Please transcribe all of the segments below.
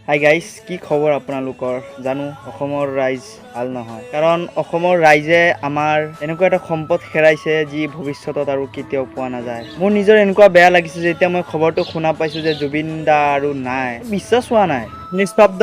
Hi guys, কি খবৰ আপোনালোকৰ? জানো অসমৰ ৰাইজ ভাল নহয়, কাৰণ অসমৰ ৰাইজে আমাৰ এনেকুৱা এটা সম্পদ হেৰাইছে যি ভৱিষ্যতত আৰু কেতিয়াও পোৱা নাযায়। মোৰ নিজৰ এনেকুৱা বেয়া লাগিছে যে এতিয়া মই খবৰটো শুনা পাইছোঁ যে জুবিন দা আৰু নাই। বিশ্বাস হোৱা নাই। নিস্তব্ধ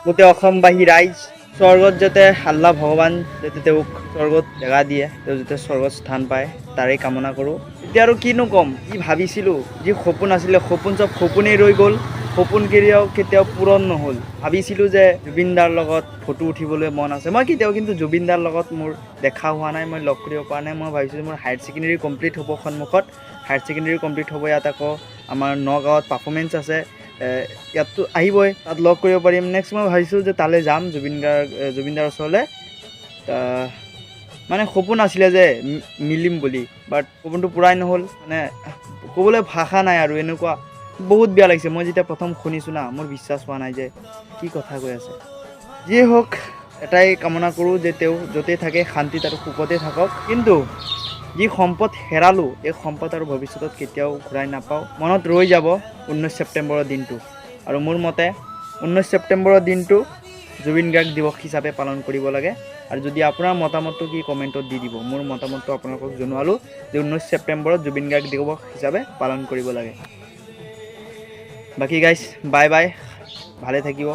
গোটেই অসমবাসী ৰাইজ, স্বৰ্গত যাতে আল্লাহ ভগৱান যাতে তেওঁক স্বৰ্গত জেগা দিয়ে, তেওঁ যাতে স্বৰ্গত স্থান পায় তাৰেই কামনা কৰোঁ। এতিয়া আৰু কিনো ক'ম, যি ভাবিছিলোঁ, যি সপোন আছিলে, সপোন চব সপোনেই ৰৈ গ'ল। সপোন কেতিয়াও পূৰণ নহ'ল। ভাবিছিলোঁ যে জুবিন দাৰ লগত ফটো উঠিবলৈ মন আছে। মই কিন্তু জুবিন দাৰ লগত মোৰ দেখা হোৱা নাই, মই লগ কৰিব পৰা নাই। মই ভাবিছিলোঁ মোৰ হায়াৰ ছেকেণ্ডেৰী কমপ্লিট হ'ব সন্মুখত, হায়াৰ ছেকেণ্ডেৰী কমপ্লিট হ'ব, ইয়াত আকৌ আমাৰ নগাঁৱত পাৰফৰ্মেঞ্চ আছে, ইয়াততো আহিবই, তাত লগ কৰিব পাৰিম। নেক্সট মই ভাবিছোঁ যে তালৈ যাম জুবিন দাৰ ওচৰলৈ। মানে সপোন আছিলে যে মিলিম বুলি, বাট সপোনটো পূৰাই নহ'ল। মানে ক'বলৈ ভাষা নাই আৰু এনেকুৱা বহুত বেয়া লাগিছে। মই যেতিয়া প্ৰথম শুনিছোঁ না, মোৰ বিশ্বাস হোৱা নাই যে কি কথা কৈ আছে। যিয়ে হওক, এটাই কামনা কৰোঁ যে তেওঁ য'তেই থাকে শান্তিত আৰু সুখতে থাকক। কিন্তু যি সম্পদ হেৰালোঁ, এই সম্পদ আৰু ভৱিষ্যতত কেতিয়াও ঘূৰাই নাপাওঁ। মনত ৰৈ যাব 19 ছেপ্টেম্বৰৰ দিনটো। আৰু মোৰ মতে 19 ছেপ্টেম্বৰৰ দিনটো জুবিন গাৰ্গ দিৱস হিচাপে পালন কৰিব লাগে। আৰু যদি আপোনাৰ মতামতটো কি কমেণ্টত দি দিব। মোৰ মতামতটো আপোনালোকক জনোৱালোঁ যে 19 ছেপ্টেম্বৰত জুবিন গাৰ্গ দিৱস হিচাপে পালন কৰিব লাগে। বাকী গাইজ, বাই বাই, ভালে থাকিব।